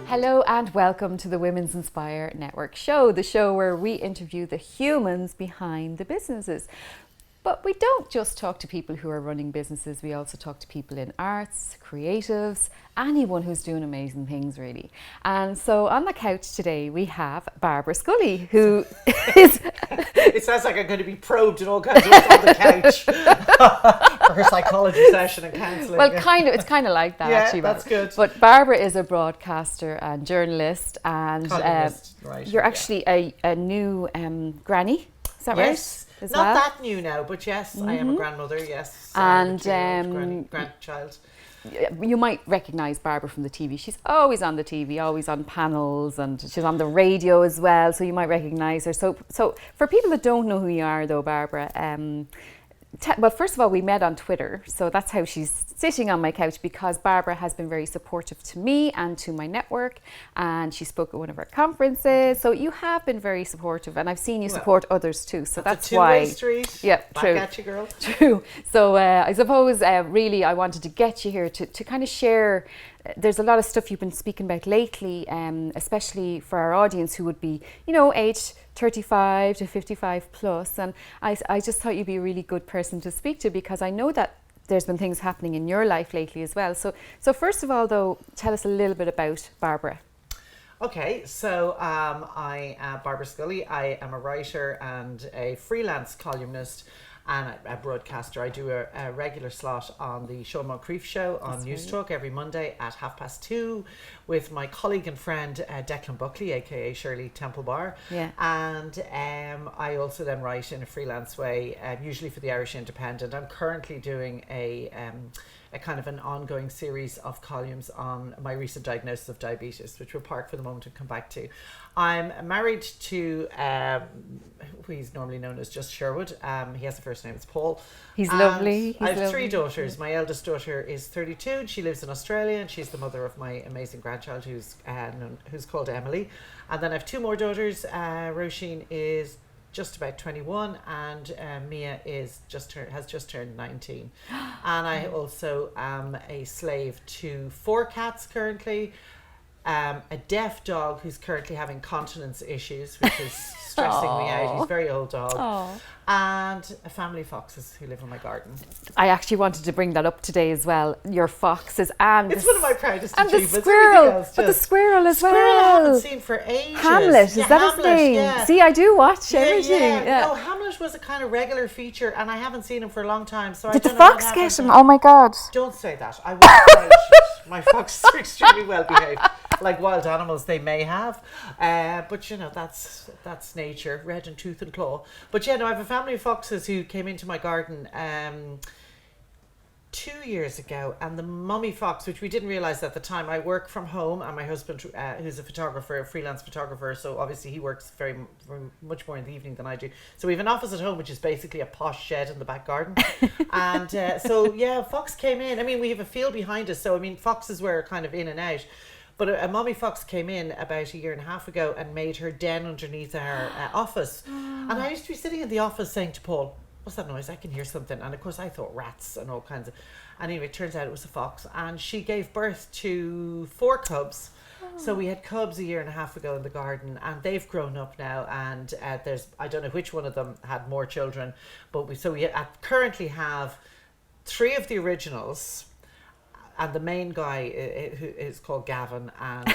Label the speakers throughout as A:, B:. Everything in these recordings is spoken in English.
A: Hello and welcome to the Women's Inspire Network show, the show where we interview the humans behind the businesses. But we don't just talk to people who are running businesses, we also talk to people in arts, creatives, anyone who's doing amazing things really. And so on the couch today we have Barbara Scully, who is...
B: It sounds like I'm going to be probed in all kinds of ways on the couch for her psychology session and counselling.
A: Well, it's kind of like that actually.
B: That's good.
A: But Barbara is a broadcaster and journalist, and
B: Columnist, right,
A: you're actually a new granny, is that
B: yes.
A: right?
B: Not that new now, but yes, I am a grandmother, yes.
A: And
B: grandchild.
A: You might recognise Barbara from the TV. She's always on the TV, always on panels, and she's on the radio as well, so you might recognise her. So for people that don't know who you are though, Barbara, well, first of all, we met on Twitter, so that's how she's sitting on my couch, because Barbara has been very supportive to me and to my network, and she spoke at one of our conferences, so you have been very supportive, and I've seen you support others too, so that's why.
B: A two-way street.
A: Yeah, true.
B: Back at you, girl.
A: True. So I suppose really I wanted to get you here to kind of share. There's a lot of stuff you've been speaking about lately, especially for our audience who would be, aged 35 to 55 plus. And I just thought you'd be a really good person to speak to, because I know that there's been things happening in your life lately as well. So first of all, though, tell us a little bit about Barbara.
B: Okay, so I am Barbara Scully. I am a writer and a freelance columnist and a broadcaster. I do a regular slot on the Sean Moncrief show on News Talk every Monday at 2:30 with my colleague and friend Declan Buckley, aka Shirley Templebar.
A: Yeah.
B: And I also then write in a freelance way, usually for the Irish Independent. I'm currently doing a kind of an ongoing series of columns on my recent diagnosis of diabetes, which we'll park for the moment and come back to. I'm married to who he's normally known as just Sherwood. He has the first name, it's Paul.
A: He's lovely.
B: I have three daughters. My eldest daughter is 32 and she lives in Australia, and she's the mother of my amazing grandchild who's called Emily. And then I have two more daughters. Roisin is just about 21, and Mia has just turned 19. And I also am a slave to 4 cats currently, a deaf dog who's currently having continence issues, which is stressing me out. He's a very old dog.
A: Aww.
B: And a family of foxes who live in my garden.
A: I actually wanted to bring that up today as well. Your foxes and
B: it's one of my proudest
A: and
B: achievements.
A: The squirrel, but the squirrel as well.
B: I haven't seen for ages.
A: Hamlet, is that
B: Hamlet,
A: his name?
B: yeah.
A: See, I do watch everything. Yeah.
B: No, Hamlet was a kind of regular feature, and I haven't seen him for a long time. So
A: Did
B: I
A: the
B: don't know
A: fox get him? Oh my God!
B: Don't say that. I won't. My foxes are extremely well behaved. Like wild animals, they may have, but that's nature, red in tooth and claw. But I have a family of foxes who came into my garden 2 years ago, and the mummy fox, which we didn't realize at the time. I work from home, and my husband, who's a photographer, a freelance photographer, so obviously he works very much more in the evening than I do. So we have an office at home, which is basically a posh shed in the back garden. And fox came in. I mean, we have a field behind us, so I mean, foxes were kind of in and out. But a mummy fox came in about a year and a half ago and made her den underneath our office. And I used to be sitting in the office saying to Paul, what's that noise? I can hear something. And of course I thought rats and all kinds of... And anyway, it turns out it was a fox. And she gave birth to 4 cubs. So we had cubs a year and a half ago in the garden, and they've grown up now. And I don't know which one of them had more children, but we currently have 3 of the originals. And the main guy who is called Gavin, and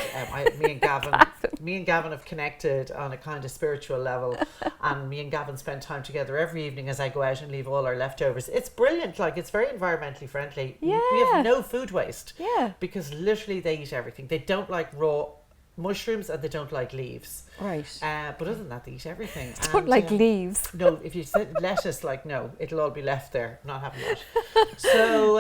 B: me and Gavin have connected on a kind of spiritual level, and me and Gavin spend time together every evening as I go out and leave all our leftovers. It's brilliant, like it's very environmentally friendly.
A: Yeah.
B: We have no food waste.
A: Yeah.
B: Because literally they eat everything. They don't like raw mushrooms and they don't like leaves.
A: Right.
B: But other than that, they eat everything.
A: Don't like leaves.
B: No, if you said lettuce, no, it'll all be left there. Not having that. So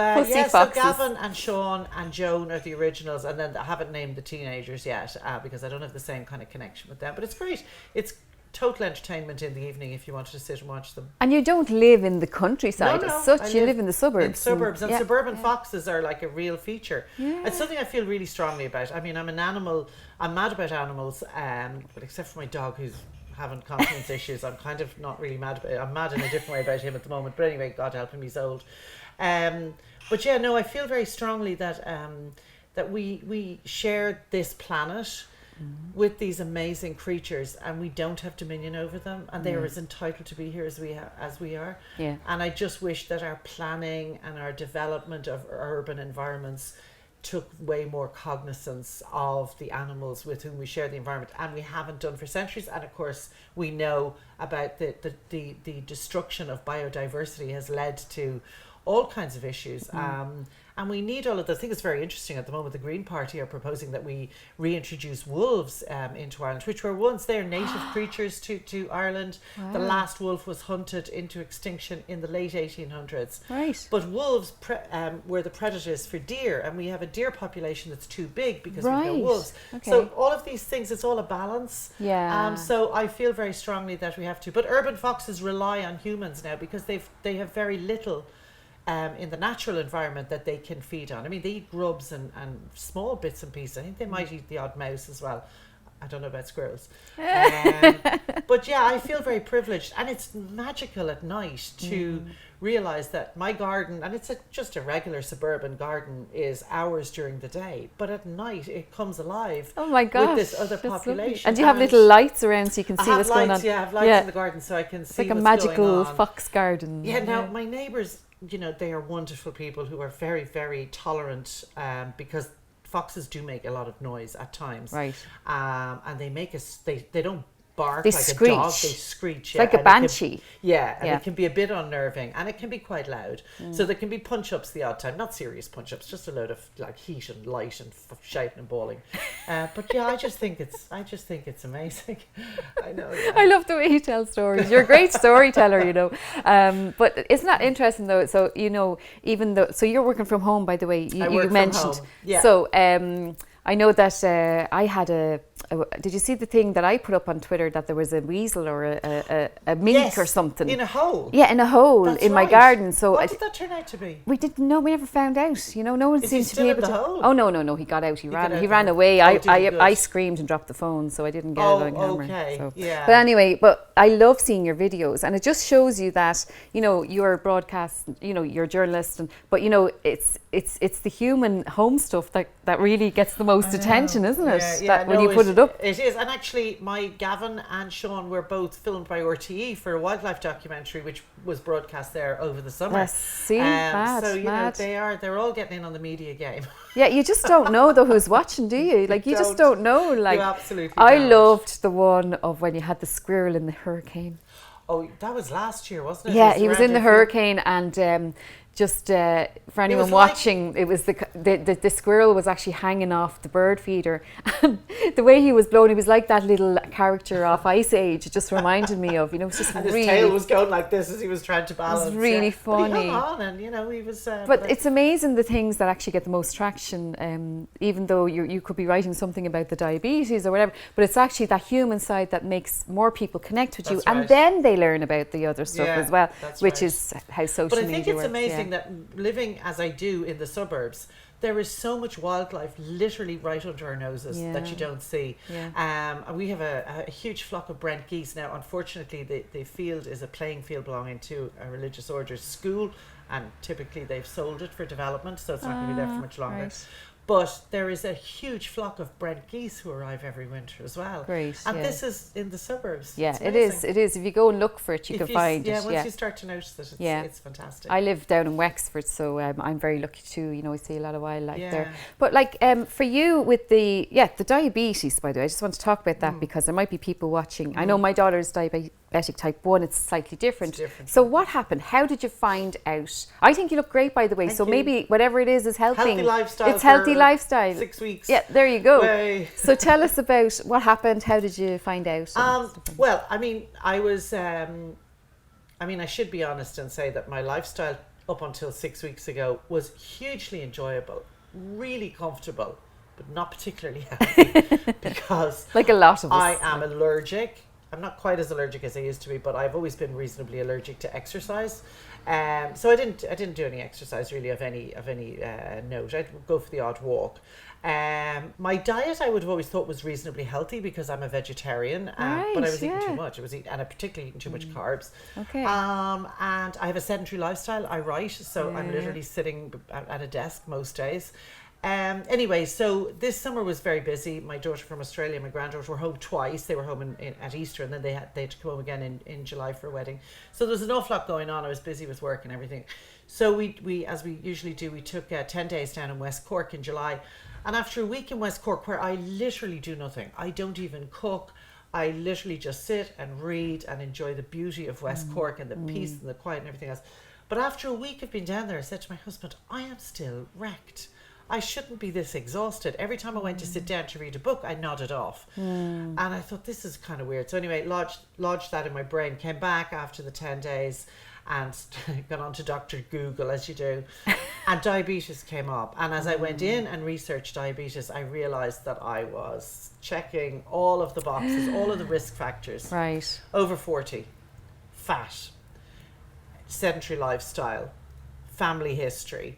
B: so Gavin and Sean and Joan are the originals, and then I haven't named the teenagers yet because I don't have the same kind of connection with them. But it's great. It's total entertainment in the evening if you wanted to sit and watch them.
A: And you don't live in the countryside as such, you live in the suburbs.
B: In suburbs, and suburban foxes are like a real feature. Yeah. It's something I feel really strongly about. I mean, I'm mad about animals, but except for my dog who's having continence issues, I'm kind of not really mad about it. I'm mad in a different way about him at the moment. But anyway, God help him, he's old. But yeah, no, I feel very strongly that that we share this planet with these amazing creatures, and we don't have dominion over them, and they are as entitled to be here as we are.
A: Yeah.
B: And I just wish that our planning and our development of urban environments took way more cognizance of the animals with whom we share the environment, and we haven't done for centuries. And of course we know about the destruction of biodiversity has led to all kinds of issues. And we need all of the things. It's very interesting at the moment. The Green Party are proposing that we reintroduce wolves into Ireland, which were once they're native creatures to Ireland.
A: Wow.
B: The last wolf was hunted into extinction in the late 1800s.
A: Right.
B: But wolves were the predators for deer, and we have a deer population that's too big because we have wolves.
A: Okay.
B: So all of these things, it's all a balance.
A: Yeah.
B: So I feel very strongly that we have to. But urban foxes rely on humans now because they have very little in the natural environment that they can feed on. I mean, they eat grubs and small bits and pieces. I think they might eat the odd mouse as well. I don't know about squirrels. But yeah, I feel very privileged. And it's magical at night to realise that my garden, and it's just a regular suburban garden, is hours during the day. But at night, it comes alive.
A: Oh my gosh,
B: with this other population.
A: Lovely. And do you have little lights around so you can see what's going on?
B: Yeah, I have lights in the garden so I can see
A: it's like a
B: what's
A: magical
B: going on.
A: fox garden.
B: Yeah, now my neighbours, you know, they are wonderful people who are very, very tolerant because foxes do make a lot of noise at times.
A: Right.
B: And they make us, they don't bark
A: They
B: like
A: screech.
B: a dog, they screech.
A: It's like a banshee.
B: And it can be a bit unnerving, and it can be quite loud.
A: Mm.
B: So there can be punch-ups the odd time, not serious punch-ups, just a load of like heat and light and shouting and bawling. But yeah, I just think it's amazing. I know. Yeah.
A: I love the way you tell stories. You're a great storyteller, you know. But isn't that interesting though? So you know, even though, so you're working from home, by the way.
B: I work
A: You
B: from
A: mentioned.
B: home. Yeah.
A: So I know that I had did you see the thing that I put up on Twitter that there was a weasel or a mink or something
B: in a hole?
A: Yeah, in a hole.
B: That's
A: in my
B: right.
A: garden. So
B: what did that turn out to be?
A: we didn't know. We never found out. You know, no one
B: Is
A: seemed
B: he
A: to
B: still
A: be
B: in
A: able
B: the
A: to.
B: hole?
A: Oh no! He got out. He ran.
B: got
A: He
B: out
A: ran
B: the
A: away.
B: hole. Oh, did he? Good.
A: I screamed and dropped the phone, so I didn't get it on camera.
B: Okay.
A: So.
B: Yeah.
A: But anyway, but I love seeing your videos, and it just shows you that you know you're a broadcast. You know, you're a journalist, but you know it's the human home stuff that really gets the most attention, isn't it?
B: Yeah,
A: when you put it up.
B: It is. And actually, my Gavin and Sean were both filmed by RTE for a wildlife documentary, which was broadcast there over the summer.
A: Yes, see, mad,
B: so you
A: mad.
B: know they're all getting in on the media game.
A: Yeah, you just don't know though who's watching, do you? Like you just don't know. Like
B: you absolutely
A: I
B: don't.
A: loved the one of when you had the squirrel in the hurricane.
B: Oh, that was last year, wasn't it?
A: Yeah,
B: It was
A: he was
B: around
A: in the hurricane, and just for anyone
B: was like-
A: watching, it was the squirrel was actually hanging off the bird feeder, and the way he was blown, he was like that little character off Ice Age. It just reminded me of, you know, it was just
B: and
A: really.
B: his tail was going like this as he was trying to balance.
A: It was really funny.
B: But he hung on, and you know he was.
A: But it's amazing the things that actually get the most traction, even though you could be writing something about the diabetes or whatever, but it's actually that human side that makes more people connect with you,
B: That's
A: and
B: right.
A: then they learn about the other stuff
B: Yeah,
A: as well,
B: that's
A: which
B: right.
A: is how social
B: But I
A: media
B: think it's
A: works.
B: amazing that living as I do in the suburbs, there is so much wildlife literally right under our noses that you don't see.
A: Yeah.
B: And we have a huge flock of Brent geese. Now, unfortunately, the field is a playing field belonging to a religious order's school, and typically they've sold it for development, so it's not going to be there for much longer.
A: Right.
B: But there is a huge flock of Brent geese who arrive every winter as well.
A: Great,
B: And
A: yeah.
B: this is in the suburbs.
A: Yeah,
B: It's
A: it is.
B: amazing.
A: It is. If you go and look for it, you
B: If
A: can
B: you
A: find it.
B: once
A: Yeah.
B: you start to notice it, it's fantastic.
A: I live down in Wexford, so I'm very lucky too. You know, I see a lot of wildlife there.
B: Yeah.
A: But like for you with the diabetes, by the way, I just want to talk about that because there might be people watching. I know my daughter's diabetic type 1. It's slightly different.
B: It's different.
A: So what happened? How did you find out? I think you look great, by the way.
B: Thank
A: so
B: you.
A: maybe whatever it is helping.
B: Healthy lifestyle.
A: It's healthy
B: for
A: lifestyle.
B: 6 weeks.
A: Yeah, there you go.
B: Way.
A: So tell us about what happened. How did you find out?
B: Well, I mean, I was. I should be honest and say that my lifestyle up until 6 weeks ago was hugely enjoyable, really comfortable, but not particularly healthy because
A: like a lot of us.
B: I am allergic. I'm not quite as allergic as I used to be, but I've always been reasonably allergic to exercise. So I didn't do any exercise really of any note. I'd go for the odd walk. My diet I would have always thought was reasonably healthy because I'm a vegetarian, but I was eating too much. And I particularly eating too much carbs.
A: Okay.
B: And I have a sedentary lifestyle. I write, so I'm literally sitting at a desk most days. Anyway, so this summer was very busy. My daughter from Australia and my granddaughter were home twice. They were home at Easter, and then they had to come home again in July for a wedding. So there was an awful lot going on. I was busy with work and everything. So we as we usually do, we took 10 days down in West Cork in July. And after a week in West Cork, where I literally do nothing, I don't even cook. I literally just sit and read and enjoy the beauty of West Cork and the peace and the quiet and everything else. But after a week of being down there, I said to my husband, I am still wrecked. I shouldn't be this exhausted. Every time I went to sit down to read a book, I nodded off. And I thought, this is kind of weird. So anyway, lodged that in my brain, came back after the 10 days and got on to Dr. Google, as you do. And diabetes came up. And as I went in and researched diabetes, I realized that I was checking all of the boxes, all of the risk factors.
A: Right.
B: Over 40, fat, sedentary lifestyle, family history.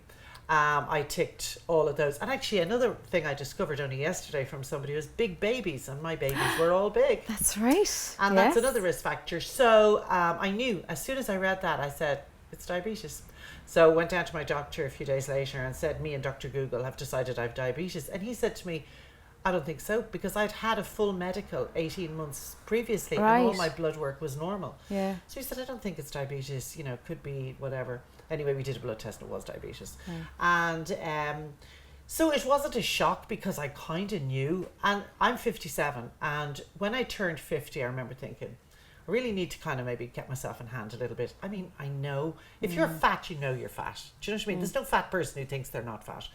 B: I ticked all of those. And actually another thing I discovered only yesterday from somebody was big babies, and my babies were all big.
A: That's right.
B: And that's another risk factor. So I knew as soon as I read that, I said, it's diabetes. So I went down to my doctor a few days later and said, me and Dr. Google have decided I have diabetes. And he said to me, I don't think so, because I'd had a full medical 18 months previously and all my blood work was normal.
A: Yeah.
B: So he said, I don't think it's diabetes, could be whatever. Anyway, we did a blood test and it was diabetes. And so it wasn't a shock because I kind of knew. And I'm 57. And when I turned 50, I remember thinking, I really need to kind of maybe get myself in hand a little bit. I mean, I know if you're fat, you know you're fat. Do you know what I mean? There's no fat person who thinks they're not fat.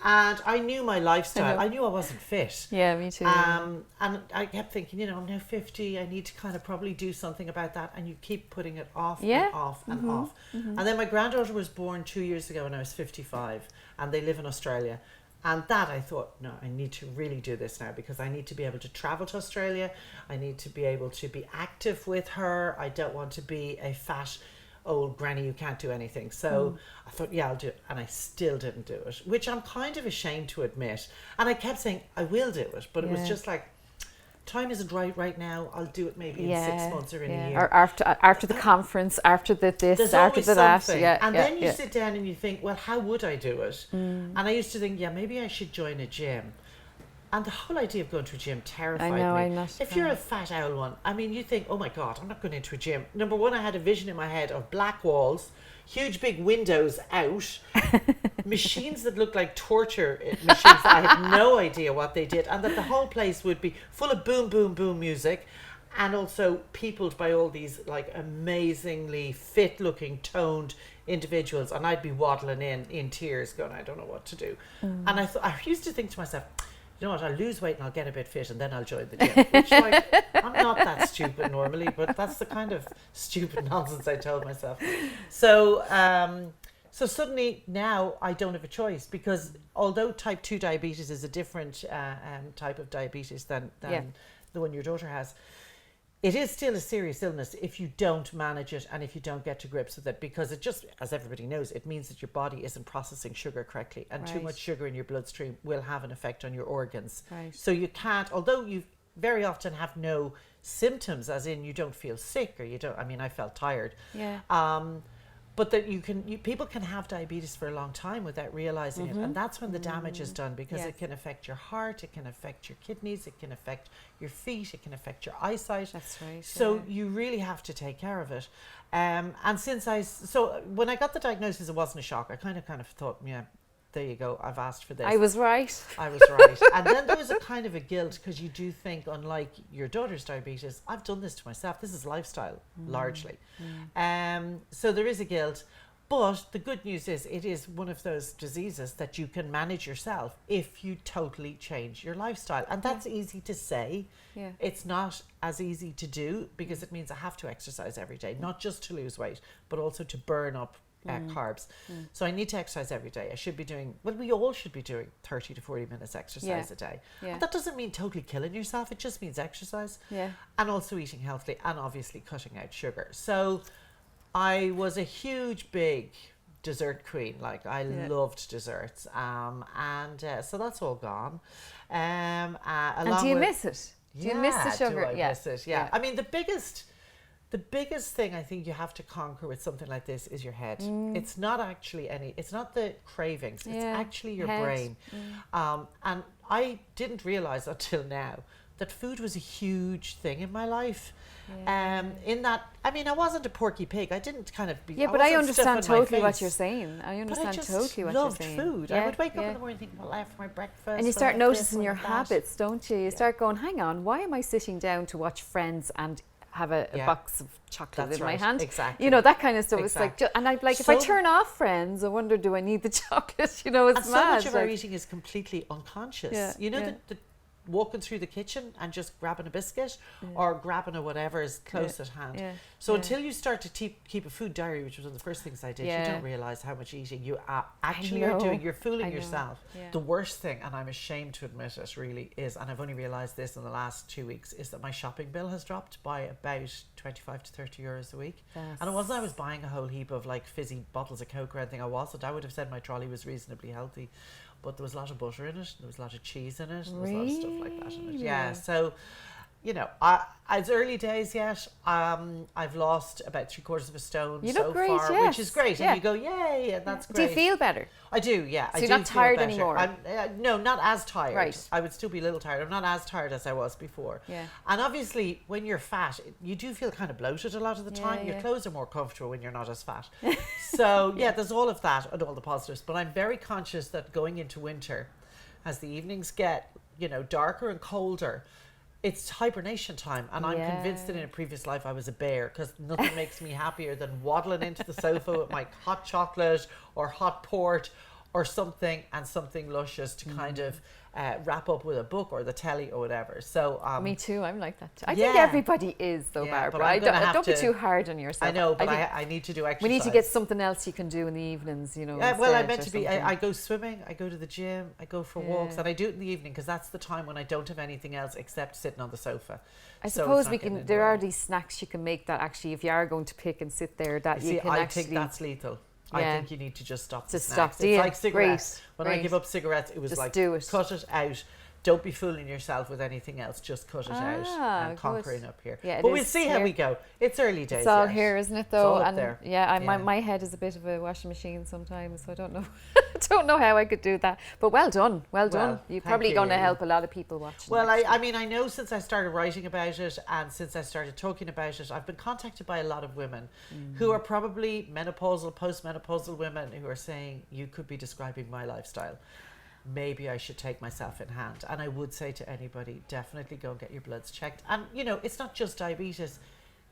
B: And I knew my lifestyle. I knew I wasn't fit.
A: Yeah, me too.
B: And I kept thinking, I'm now 50. I need to kind of probably do something about that. And you keep putting it off and off and off. And then my granddaughter was born 2 years ago when I was 55. And they live in Australia. And that I thought, no, I need to really do this now because I need to be able to travel to Australia. I need to be able to be active with her. I don't want to be a fat old granny who can't do anything. So I thought, yeah, I'll do it. And I still didn't do it, which I'm kind of ashamed to admit. And I kept saying, I will do it. But it was just like, time isn't right now. I'll do it maybe in 6 months or in a year.
A: Or after the conference, after the this,
B: There's
A: after the that.
B: something.
A: Yeah,
B: and then you sit down and you think, well, how would I do it? And I used to think, maybe I should join a gym. And the whole idea of going to a gym terrified me.
A: I'm not.
B: If you're a fat owl one, I mean, you think, oh my God, I'm not going into a gym. Number one, I had a vision in my head of black walls, huge big windows out, machines that looked like torture machines. I had no idea what they did. And that the whole place would be full of boom, boom, boom music. And also peopled by all these like amazingly fit looking, toned individuals. And I'd be waddling in tears going, I don't know what to do. And I used to think to myself, you know what, I'll lose weight and I'll get a bit fit and then I'll join the gym. Which, like, I'm not that stupid normally, but that's the kind of stupid nonsense I told myself. So suddenly now I don't have a choice because although type 2 diabetes is a different type of diabetes than the one your daughter has, it is still a serious illness if you don't manage it and if you don't get to grips with it, because it just, as everybody knows, it means that your body isn't processing sugar correctly, and too much sugar in your bloodstream will have an effect on your organs. So you can't, although you very often have no symptoms, as in you don't feel sick or you don't, I mean, I felt tired. But that people can have diabetes for a long time without realizing it, and that's when the damage is done, because it can affect your heart, it can affect your kidneys, it can affect your feet, it can affect your eyesight.
A: That's right.
B: So you really have to take care of it. And so when I got the diagnosis, it wasn't a shock. I kind of thought, yeah, there you go, I've asked for this.
A: I was right.
B: And then there was a kind of a guilt, because you do think, unlike your daughter's diabetes, I've done this to myself. This is lifestyle, largely. So there is a guilt. But the good news is it is one of those diseases that you can manage yourself if you totally change your lifestyle. And that's easy to say. It's not as easy to do, because it means I have to exercise every day, not just to lose weight, but also to burn up carbs. So I need to exercise every day. I should be doing, well, we all should be doing 30 to 40 minutes exercise a day. But that doesn't mean totally killing yourself. It just means exercise. And also eating healthily and obviously cutting out sugar. So I was a huge, big dessert queen. Like I loved desserts. So that's all gone. And
A: do you miss it? Do you miss the sugar?
B: Do I miss it? Yeah. I mean, the biggest thing I think you have to conquer with something like this is your head. It's not actually it's not the cravings, it's actually your brain. And I didn't realize until now that food was a huge thing in my life. In that, I mean, I wasn't a porky pig. I didn't kind of be.
A: Yeah, but I understand totally what you're saying. I understand totally what you're saying.
B: I loved food. I would wake up in the morning thinking, well, I have my breakfast.
A: And you start noticing your habits, don't you? You start going, hang on, why am I sitting down to watch Friends and have a box of chocolate in my hand?
B: Exactly.
A: You know, that kind of stuff. Exactly. It's like, and I'm like, if I turn off Friends, I wonder, do I need the chocolate? You know, it's
B: and
A: mad.
B: So much of our eating is completely unconscious. You know, the walking through the kitchen and just grabbing a biscuit or grabbing a whatever is close at hand. So until you start to keep a food diary, which was one of the first things I did, you don't realise how much eating you actually are doing. You're fooling yourself. The worst thing, and I'm ashamed to admit it really is, and I've only realised this in the last 2 weeks, is that my shopping bill has dropped by about 25 to 30 euros a week. And it wasn't I was buying a whole heap of like fizzy bottles of Coke or anything. I wasn't. I would have said my trolley was reasonably healthy. But there was a lot of butter in it, there was a lot of cheese in it, there was a lot of stuff like that in it. Yeah, so, you know, it's early days yet. I've lost about 3/4 of a stone so far, which is great. And you go, yay, and that's great.
A: Do you feel better?
B: I do, yeah.
A: So you're not tired anymore?
B: No, not as tired.
A: Right.
B: I would still be a little tired. I'm not as tired as I was before. And obviously, when you're fat, you do feel kind of bloated a lot of the time. Your clothes are more comfortable when you're not as fat. So, there's all of that and all the positives. But I'm very conscious that going into winter, as the evenings get, darker and colder, it's hibernation time, and I'm convinced that in a previous life I was a bear, because nothing makes me happier than waddling into the sofa with my hot chocolate or hot port or something luscious to kind of wrap up with a book or the telly or whatever. So
A: me too. I'm like that. I think everybody is, though, Barbara. Don't be too hard on yourself.
B: I know, but I need to do exercise.
A: We need to get something else you can do in the evenings.
B: Well, I meant to be. I go swimming. I go to the gym. I go for walks, and I do it in the evening because that's the time when I don't have anything else except sitting on the sofa.
A: I suppose we can. There are these snacks you can make that actually, if you are going to pick and sit there, that you can actually.
B: I think that's lethal. I think you need to just stop the
A: snacks.
B: It's like cigarettes. When I
A: Great.
B: give up cigarettes, it was
A: just
B: like,
A: do it.
B: Cut it out. Don't be fooling yourself with anything else. Just cut it out and conquering up here.
A: Yeah,
B: but we'll see how we go. It's early days.
A: It's all here, isn't it, though?
B: It's all up there.
A: Yeah, my head is a bit of a washing machine sometimes, so I don't know. Don't know how I could do that. But well done. You're probably going to help a lot of people watching.
B: Well, I mean, I know since I started writing about it and since I started talking about it, I've been contacted by a lot of women who are probably menopausal, postmenopausal women who are saying, you could be describing my lifestyle. Maybe I should take myself in hand. And I would say to anybody, definitely go and get your bloods checked. And, it's not just diabetes.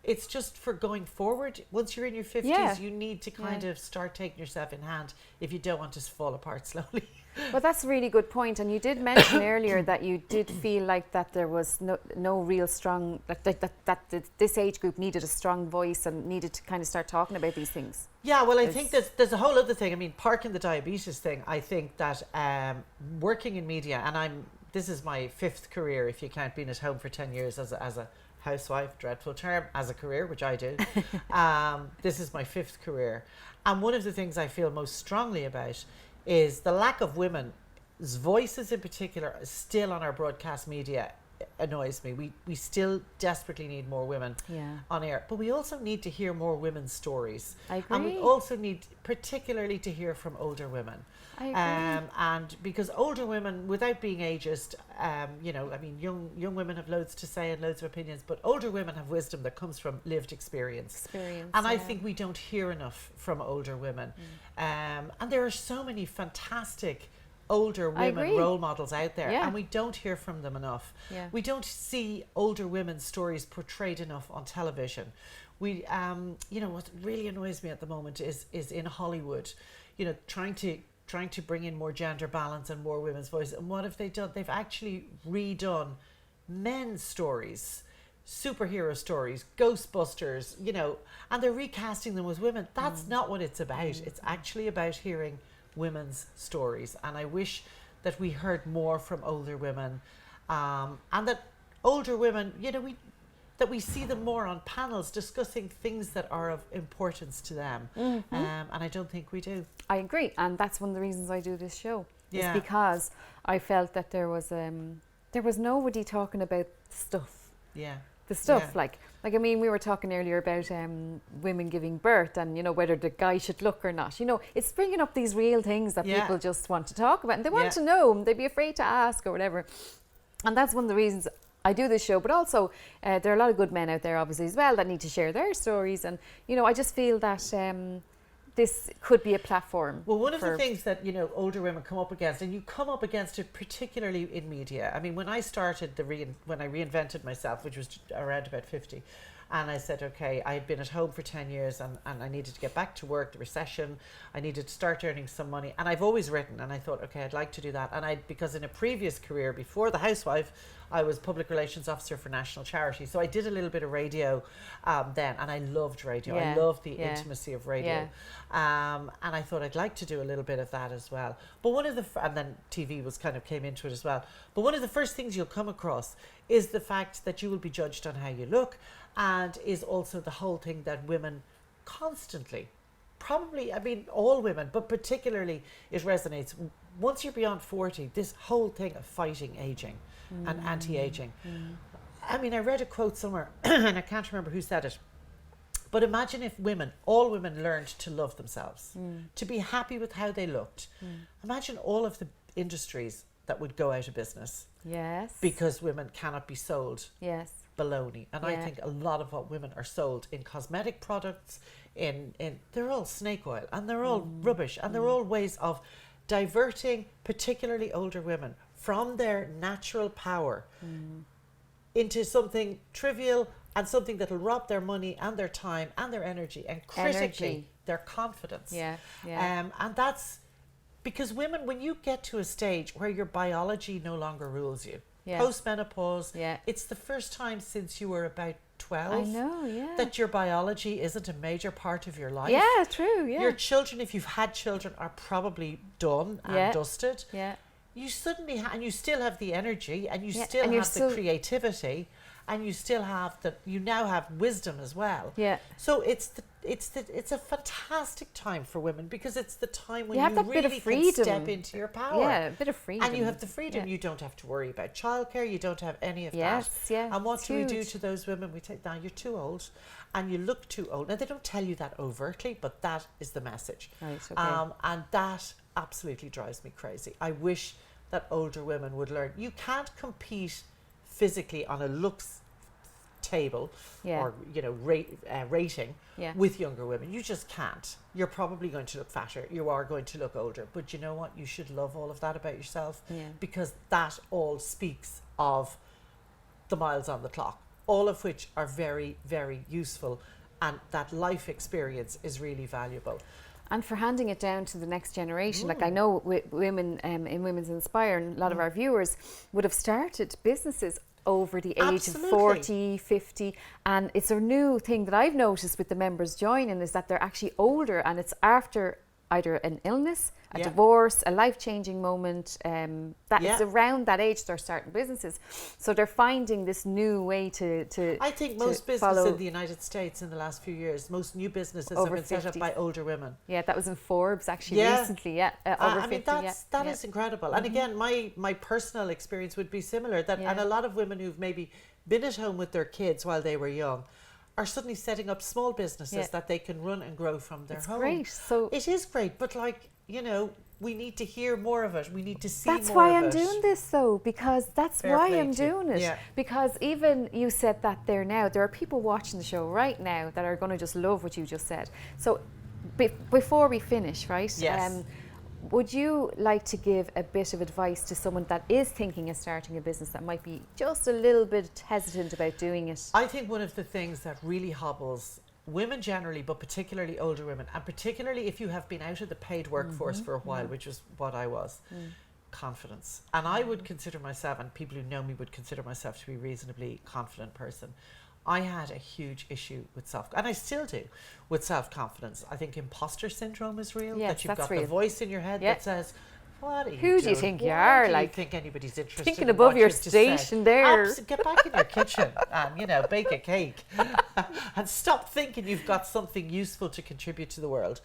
B: It's just for going forward. Once you're in your 50s, you need to kind of start taking yourself in hand if you don't want to fall apart slowly.
A: Well, that's a really good point. And you did mention earlier that you did feel like that there was no real strong, that this age group needed a strong voice and needed to kind of start talking about these things.
B: Yeah, well, I think there's a whole other thing. I mean, parking the diabetes thing, I think that working in media, and this is my 5th career, if you count being at home for 10 years as a housewife, dreadful term, as a career, which I do. This is my 5th career. And one of the things I feel most strongly about is the lack of women's voices in particular still on our broadcast media annoys me. We still desperately need more women on air, but we also need to hear more women's stories.
A: I agree.
B: And we also need particularly to hear from older women.
A: I agree.
B: And because older women, without being ageist, I mean, young women have loads to say and loads of opinions, but older women have wisdom that comes from lived experience. And I think we don't hear enough from older women. And there are so many fantastic older women role models out there, and we don't hear from them enough. We don't see older women's stories portrayed enough on television. We what really annoys me at the moment is in Hollywood, trying to bring in more gender balance and more women's voices. And what have they done? They've actually redone men's stories superhero stories, Ghostbusters, you know, and they're recasting them with women. That's not what it's about. It's actually about hearing women's stories. And I wish that we heard more from older women, and that older women, you know, that we see them more on panels discussing things that are of importance to them. And I don't think we do.
A: I agree, and that's one of the reasons I do this show.
B: Yeah.
A: Is because I felt that there was nobody talking about stuff.
B: Yeah.
A: The stuff,
B: Yeah.
A: like I mean, we were talking earlier about women giving birth, and you know whether the guy should look or not. You know, it's bringing up these real things that
B: Yeah.
A: people just want to talk about, and they want
B: Yeah.
A: to know, and they'd be afraid to ask or whatever. And that's one of the reasons I do this show. But also, there are a lot of good men out there, obviously, as well, that need to share their stories. And you know, I just feel that this could be a platform.
B: Well, one of the things that, you know, older women come up against, and you come up against it particularly in media. I mean, when I started when I reinvented myself, which was around about 50, and I said, okay, I had been at home for 10 years and I needed to get back to work, the recession, I needed to start earning some money. And I've always written, and I thought, okay, I'd like to do that. And because in a previous career before the housewife, I was public relations officer for national charity. So I did a little bit of radio then, and I loved radio.
A: Yeah.
B: I loved the
A: Yeah.
B: intimacy of radio. And I thought I'd like to do a little bit of that as well. But one of the, and then TV came into it as well. But one of the first things you'll come across is the fact that you will be judged on how you look, and is also the whole thing that women constantly, probably, I mean, all women, but particularly it resonates. Once you're beyond 40, this whole thing of fighting aging and anti-aging. I mean, I read a quote somewhere, and I can't remember who said it, but imagine if all women learned to love themselves, to be happy with how they looked. Imagine all of the industries that would go out of business.
A: Yes.
B: Because women cannot be sold
A: Yes.
B: baloney. And I
A: Yeah.
B: think a lot of what women are sold in cosmetic products, they're all snake oil, and they're all rubbish, and they're all ways of diverting particularly older women from their natural power into something trivial and something that'll rob their money and their time and their energy, and critically their confidence.
A: Yeah. Yeah.
B: And that's because women, when you get to a stage where your biology no longer rules you,
A: Yeah.
B: post-menopause,
A: Yeah.
B: it's the first time since you were about 12
A: I know. Yeah.
B: that your biology isn't a major part of your life.
A: Yeah. True. Yeah.
B: Your children, if you've had children, are probably done and
A: Yeah.
B: dusted.
A: Yeah.
B: You suddenly and you still have the energy, and you
A: Yeah,
B: still
A: and you're
B: have the
A: still-
B: creativity, and you still have you now have wisdom as well.
A: Yeah.
B: So it's a fantastic time for women, because it's the time when
A: You have that bit of
B: really can
A: freedom.
B: step into your power.
A: Yeah. A bit of freedom.
B: And you have the freedom.
A: Yeah.
B: You don't have to worry about childcare. You don't have any of
A: Yes,
B: that.
A: yeah,
B: And what
A: it's
B: do we do
A: huge.
B: to those women? We take, now you're too old, and you look too old. Now they don't tell you that overtly, but that is the message.
A: Right, okay.
B: And that absolutely drives me crazy. I wish that older women would learn. You can't compete physically on a looks table
A: Yeah.
B: or rating
A: Yeah.
B: with younger women. You just can't. You're probably going to look fatter. You are going to look older. But you know what? You should love all of that about yourself,
A: Yeah.
B: because that all speaks of the miles on the clock, all of which are very, very useful, and that life experience is really valuable.
A: And for handing it down to the next generation. Like I know women in Women's Inspire, and a lot of our viewers would have started businesses over the age
B: Absolutely.
A: of 40, 50. And it's a new thing that I've noticed with the members joining, is that they're actually older, and it's after either an illness, a
B: Yeah.
A: divorce, a life-changing moment. That
B: Yeah.
A: is around that age they're starting businesses. So they're finding this new way to
B: I think
A: to
B: most businesses
A: follow.
B: in the United States in the last few years, most new businesses
A: Over
B: have been set up
A: 50s.
B: by older women.
A: Yeah, that was in Forbes actually
B: Yeah.
A: recently. Yeah, over
B: I mean,
A: 50.
B: that
A: yeah.
B: is incredible. And again, my personal experience would be similar. And
A: Yeah.
B: a lot of women who've maybe been at home with their kids while they were young are suddenly setting up small businesses
A: Yeah.
B: that they can run and grow from their
A: It's
B: home.
A: great. So
B: It is great, but we need to hear more of it. We need to see
A: that's
B: more
A: why
B: of
A: I'm
B: it.
A: doing this, though, because that's
B: Fair
A: why
B: play
A: I'm
B: to you.
A: doing it.
B: Yeah.
A: Because even you said that there now, there are people watching the show right now that are going to just love what you just said. So before we finish, right?
B: Yes.
A: Would you like to give a bit of advice to someone that is thinking of starting a business that might be just a little bit hesitant about doing it?
B: I think one of the things that really hobbles women generally, but particularly older women, and particularly if you have been out of the paid workforce for a while, which was what I was, confidence. And I would consider myself, and people who know me would consider myself to be a reasonably confident person. I had a huge issue with and I still do, with self-confidence. I think imposter syndrome is real,
A: Yes,
B: that you've
A: that's
B: got the
A: real.
B: voice in your head
A: Yeah.
B: that says, what are you
A: Who do you
B: doing?
A: think you
B: Why
A: are?
B: do
A: Like,
B: you think anybody's interested
A: thinking
B: in
A: above
B: what
A: your
B: you have to say?
A: station there.
B: Get back in your kitchen and, you know, bake a cake. And stop thinking you've got something useful to contribute to the world.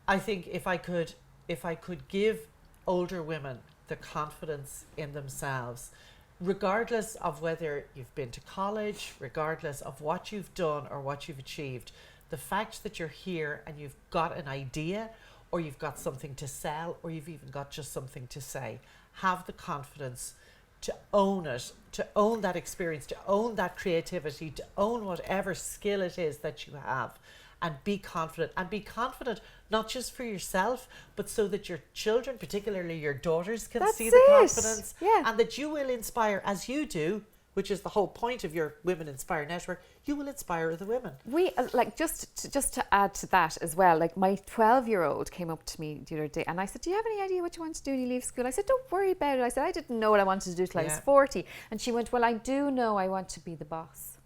B: I think if I could give older women the confidence in themselves, regardless of whether you've been to college, regardless of what you've done or what you've achieved, the fact that you're here and you've got an idea, or you've got something to sell, or you've even got just something to say, have the confidence to own it, to own that experience, to own that creativity, to own whatever skill it is that you have, and be confident. And be confident not just for yourself, but so that your children, particularly your daughters, can see the confidence.
A: Yeah.
B: And that you will inspire, as you do, which is the whole point of your Women Inspire network, you will inspire other women.
A: We like just to add to that as well. Like my 12-year-old came up to me the other day, and I said, "Do you have any idea what you want to do when you leave school?" I said, "Don't worry about it." I said, "I didn't know what I wanted to do till I was 40," and she went, "Well, I do know I want to be the boss."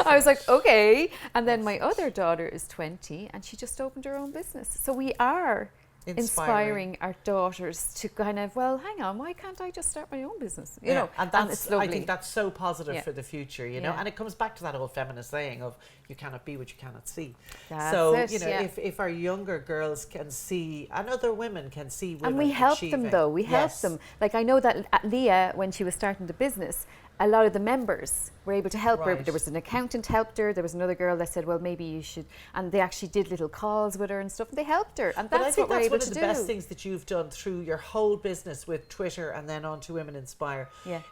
A: I was like, okay. And then my other daughter is 20, and she just opened her own business. So we are inspiring our daughters to kind of, well, hang on, why can't I just start my own business? You know,
B: and that's,
A: it's lovely.
B: I think that's so positive for the future, you know, and it comes back to that old feminist saying of you cannot be what you cannot see.
A: That's
B: so,
A: it,
B: you know, if our younger girls can see, and other women can see women
A: and we help
B: achieving.
A: them though, we help them. Like I know that Leah, when she was starting the business, a lot of the members were able to help her. There was an accountant helped her. There was another girl that said, well, maybe you should. And they actually did little calls with her and stuff. And they helped her. And that's what we're able to do. But I think that's one of the best things that you've done through your whole business with Twitter and then on to Women Inspire,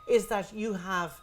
A: is that you have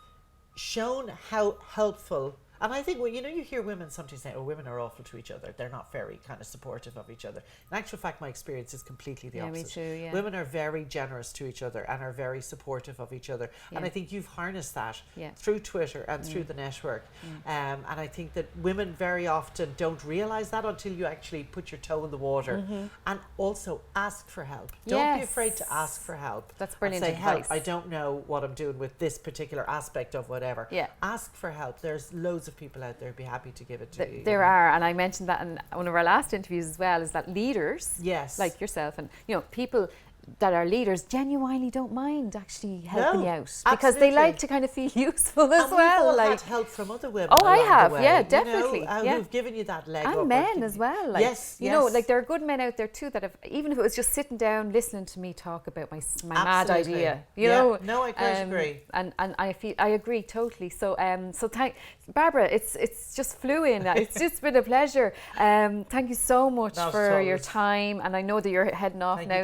A: shown how helpful. And I think, well, you know, you hear women sometimes say, oh, women are awful to each other. They're not very kind of supportive of each other. In actual fact, my experience is completely the opposite. Me too, yeah.
B: Women are very generous to each other and are very supportive of each other. Yeah. And I think you've harnessed that through Twitter and through the network. And I think that women very often don't realise that until you actually put your toe in the water. And also ask for help. Don't be afraid to ask for help.
A: That's brilliant
B: and say,
A: advice.
B: help, I don't know what I'm doing with this particular aspect of whatever. Ask for help. There's loads of people out there who'd be happy to give it to you.
A: There are, and I mentioned that in one of our last interviews as well, is that leaders, like yourself, and you know, people that are leaders genuinely don't mind actually helping you out because they like to kind of feel useful as well.
B: We've all
A: like
B: had help from other women.
A: Oh, I have,
B: way,
A: definitely.
B: You know, who've given you that leg up.
A: And men as well. Like, you know, like there are good men out there too that have, even if it was just sitting down listening to me talk about my mad idea. You know,
B: no, I quite agree.
A: And I agree totally. So so thank Barbara. It's just flew in. It's just been a pleasure. Thank you so much for your time. And I know that you're heading off now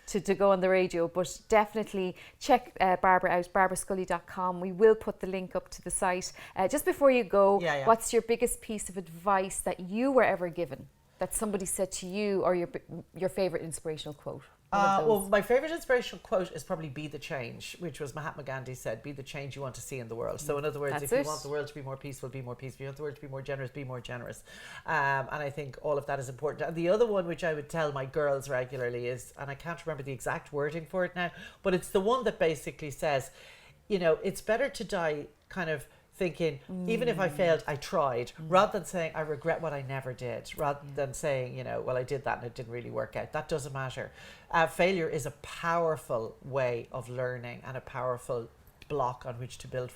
A: to go on the radio, but definitely check Barbara out, barbarascully.com. We will put the link up to the site. Just before you go, what's your biggest piece of advice that you were ever given, that somebody said to you, or your favourite inspirational quote?
B: Well, my favourite inspirational quote is probably "Be the change," which was Mahatma Gandhi said, "Be the change you want to see in the world." So in other words, if you want the world to be more peaceful, be more peaceful. If you want the world to be more generous, be more generous. And I think all of that is important. And the other one, which I would tell my girls regularly, is, and I can't remember the exact wording for it now, but it's the one that basically says, you know, it's better to die kind of thinking, even if I failed, I tried, rather than saying I regret what I never did, rather than saying, you know, well, I did that and it didn't really work out. That doesn't matter. Failure is a powerful way of learning and a powerful block on which to build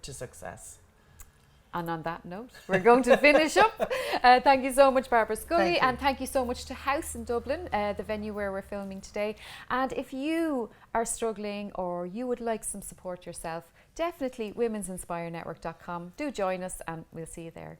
B: to success.
A: And on that note, we're going to finish up. Thank you so much, Barbara Scully, and thank you so much to House in Dublin, the venue where we're filming today. And if you are struggling or you would like some support yourself, definitely women'sinspirenetwork.com. Do join us and we'll see you there.